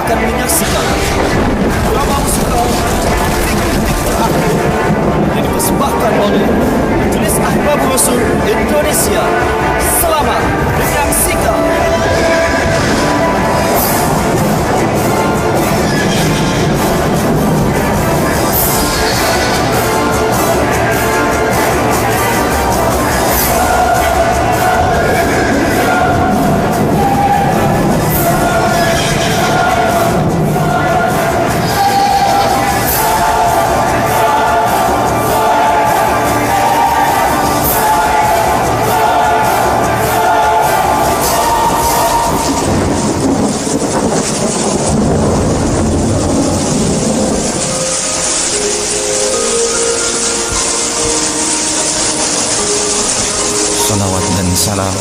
akan menyaksikan drama musikal detik-detik terakhir yang dipersembahkan oleh Majelis Ahbab Rasul Indonesia. Selamat menyaksikan. Salawat dan salam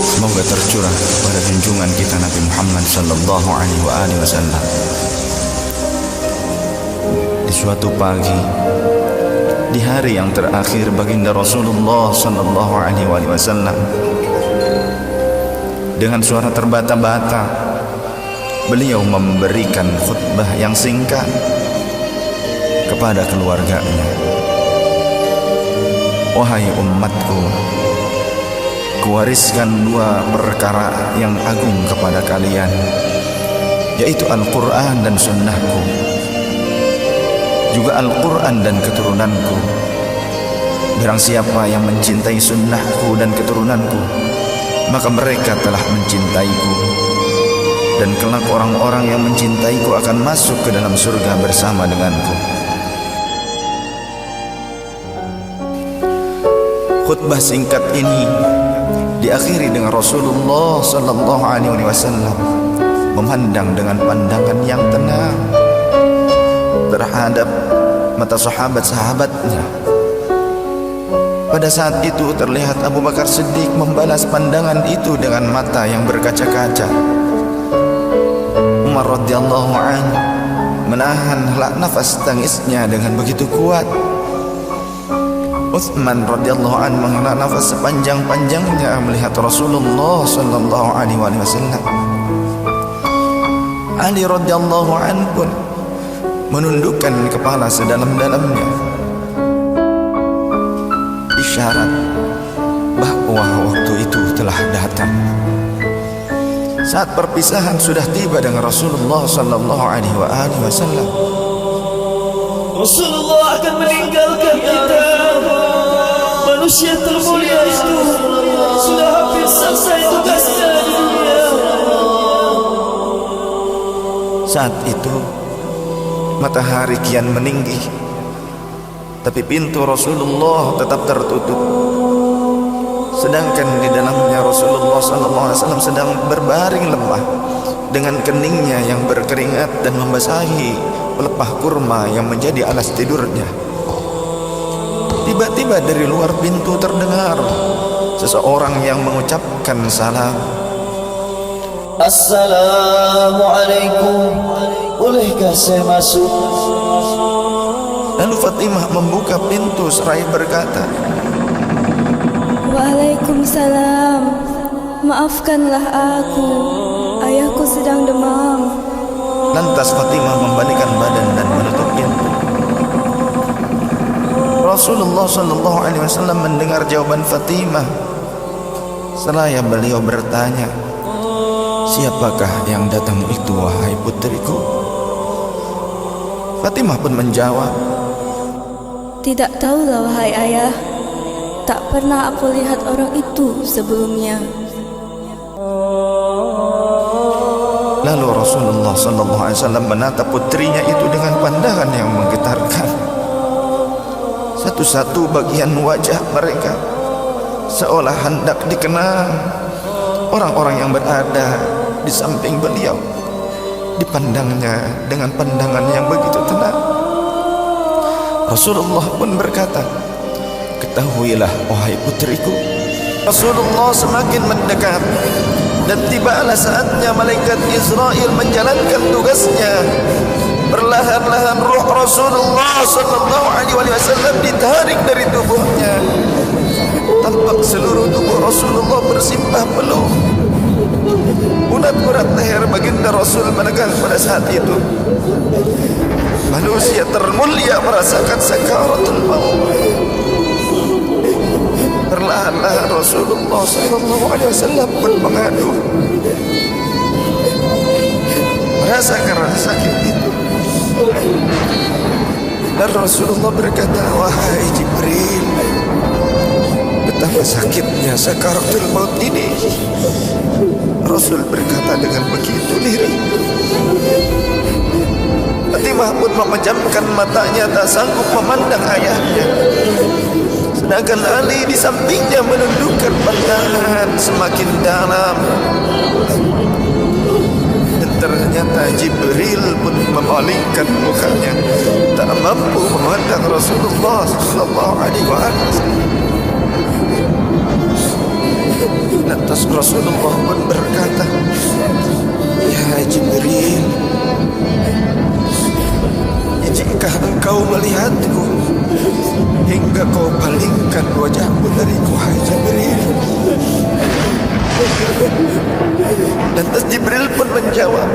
semoga tercurah kepada junjungan kita Nabi Muhammad sallallahu alaihi wasallam. Di suatu pagi, di hari yang terakhir baginda Rasulullah sallallahu alaihi wasallam, dengan suara terbata-bata beliau memberikan khutbah yang singkat kepada keluarganya. Wahai umatku, kuwariskan dua perkara yang agung kepada kalian, yaitu Al-Quran dan Sunnahku, juga Al-Quran dan keturunanku. Barang siapa yang mencintai Sunnahku dan keturunanku, maka mereka telah mencintaiku, dan kelak orang-orang yang mencintaiku akan masuk ke dalam surga bersama denganku. Khutbah singkat ini diakhiri dengan Rasulullah sallallahu alaihi wasallam memandang dengan pandangan yang tenang terhadap mata sahabat-sahabatnya. Pada saat itu terlihat Abu Bakar Siddiq membalas pandangan itu dengan mata yang berkaca-kaca. Umar radhiyallahu anhu menahan nafas tangisnya dengan begitu kuat. Utsman radhiyallahu anhu menghela nafas sepanjang-panjangnya melihat Rasulullah sallallahu alaihi wasallam. Ali radhiyallahu anhu pun menundukkan kepala sedalam-dalamnya, isyarat bahwa waktu itu telah datang. Saat perpisahan sudah tiba dengan Rasulullah sallallahu alaihi wasallam. Rasulullah akan meninggalkan kita. Manusia termulia itu sudah hampir selesai tugasnya di dunia. Saat itu matahari kian meninggi, tapi pintu Rasulullah tetap tertutup. Sedangkan di dalamnya Rasulullah SAW sedang berbaring lemah dengan keningnya yang berkeringat dan membasahi pelepah kurma yang menjadi alas tidurnya. Tiba-tiba dari luar pintu terdengar seseorang yang mengucapkan salam. Assalamualaikum, bolehkah saya masuk? Lalu Fatimah membuka pintu seraya berkata, Waalaikumsalam, maafkanlah aku, ayahku sedang demam. Lantas Fatimah membalikkan badan dan menutup pintu. Rasulullah sallallahu alaihi wasallam mendengar jawaban Fatimah. Seraya beliau bertanya, "Siapakah yang datang itu, wahai putriku?" Fatimah pun menjawab, Tidak tahulah wahai ayah, tak pernah aku lihat orang itu sebelumnya. Lalu Rasulullah sallallahu alaihi wasallam menatap putrinya itu dengan pandangan yang menggetarkan. Satu-satu bagian wajah mereka seolah hendak dikenang. Orang-orang yang berada di samping beliau dipandangnya dengan pandangan yang begitu tenang. Rasulullah pun berkata, "Ketahuilah wahai putriku, Rasulullah semakin mendekat dan tibalah saatnya malaikat Israel menjalankan tugasnya. Perlahan-lahan ruh Rasulullah sallallahu alaihi wasallam ditarik dari tubuhnya. Tampak seluruh tubuh Rasulullah bersimpah peluh. Urat-urat leher baginda Rasul menegang pada saat itu. Manusia termulia merasakan sakaratul maut. Perlahan-lahan Rasulullah SAW pun mengadu, merasakan rasa sakit itu. Dan Rasulullah berkata, wahai Jibril, betapa sakitnya sakaratul maut ini. Rasul berkata dengan begitu lirih. Fatimah pun memejamkan matanya, tak sanggup memandang ayahnya. Sedangkan Ali di sampingnya menundukkan pandangan semakin dalam. Dan ternyata Jibril pun memalingkan mukanya, tak mampu memandang Rasulullah SAW. Lantas Rasulullah pun berkata, ya Jibril, jika engkau melihatku hingga kau palingkan wajahmu dariku, hai Jibril. Lantas Jibril pun menjawab,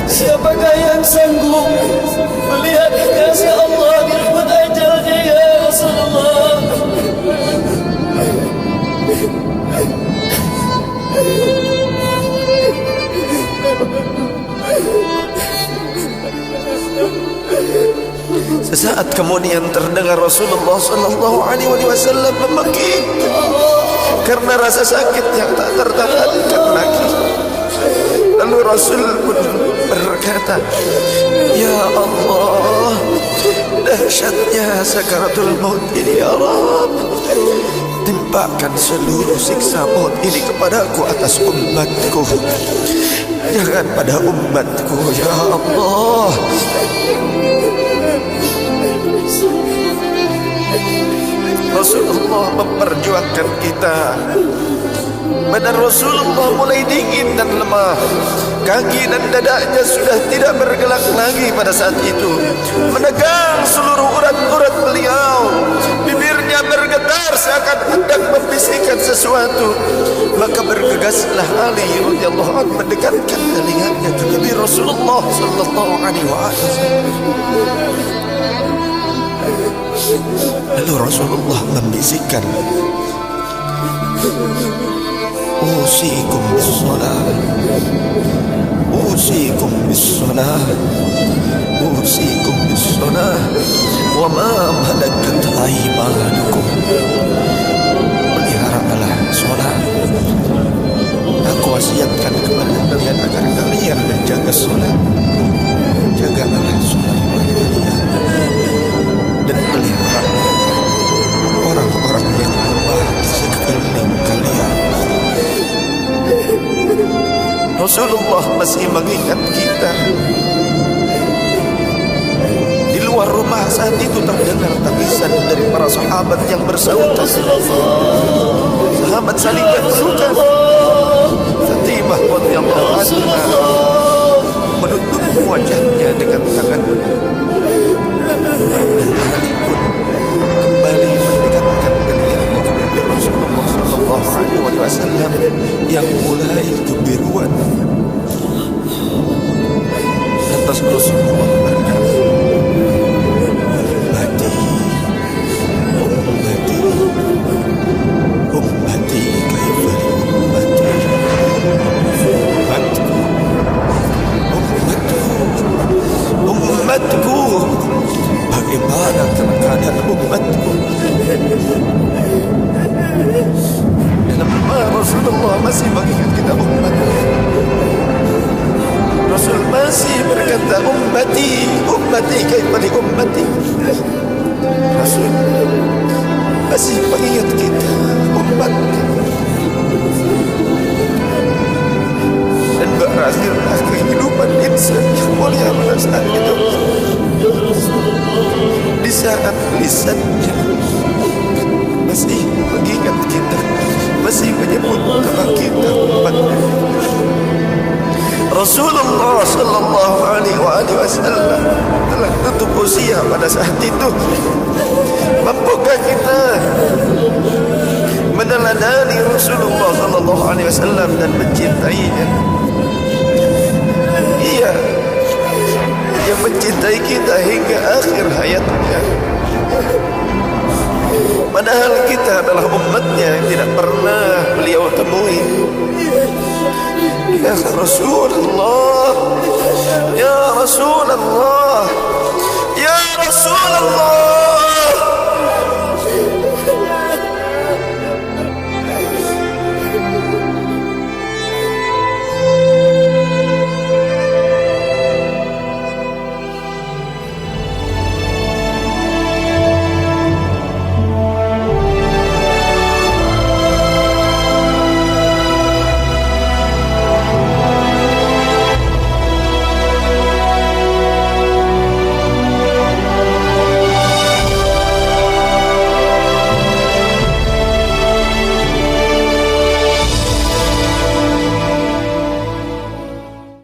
siapakah yang sanggup melihat kasih Allah di lembut ajalnya ya Rasulullah? Sesaat kemudian terdengar Rasulullah SAW memekik karena rasa sakit yang tak tertahankan lagi. Lalu Rasul pun berkata, ya Allah, dahsyatnya sakaratul maut ini ya Rabb. Timpakan seluruh siksa maut ini kepadaku atas umatku, jangan pada umatku ya Allah. Rasulullah memperjuangkan kita. Badan Rasulullah mulai dingin dan lemah. Kaki dan dadanya sudah tidak bergerak lagi pada saat itu. Menegang seluruh urat-urat beliau. Bibirnya bergetar seakan hendak membisikkan sesuatu. Maka bergegaslah Ali radhiyallahu anhu mendekatkan telinganya ke Nabi Rasulullah sallallahu alaihi wasallam. Lalu Rasulullah membisikkan, usikum bis-salah, usikum bis-salah, usikum bis-salah, wa ma malakat aymanukum. Peliharalah salat. Aku wasiatkan kepada kalian agar kalian menjaga salat. Jagalah salat kalian dan peliharalah orang-orang yang lemah di sekeliling kalian. Rasulullah masih mengingat kita. Di luar rumah saat itu terdengar tangisan dari para sahabat yang bersautan. Sahabat saling berpelukan. Fatimah radhiyallahu anha menutup wajahnya dengan tangannya. Dan Ali pun kembali mendekatkan telinganya kepada Rasulullah sallallahu alaihi wasallam yang mulai kebiruan. Lantas Rasulullah berkata, ummati, ummati, ummati, kaifa li ummati, ummatku, ummatku, ummatku, bagaimana keadaan umatku? Dalam Rasulullah masih mengingat kita umat. Rasul masih berkata, ummati, ummati, kaifa li ummati. Rasul masih mengingat kita umat. Dan berakhirlah kehidupan insan yang mulia pada saat itu. Di saat lisannya masih mengingat kita, masih menyebut nama kita umatnya. Rasulullah sallallahu alaihi wasallam telah tutup usia pada saat itu. Mampukah kita meneladani Rasulullah sallallahu alaihi wasallam dan mencintainya? Ia yang mencintai kita hingga akhir hayatnya. Padahal kita adalah umatnya yang tidak pernah beliau temui. Ya Rasulullah, ya Rasulullah, ya Rasulullah.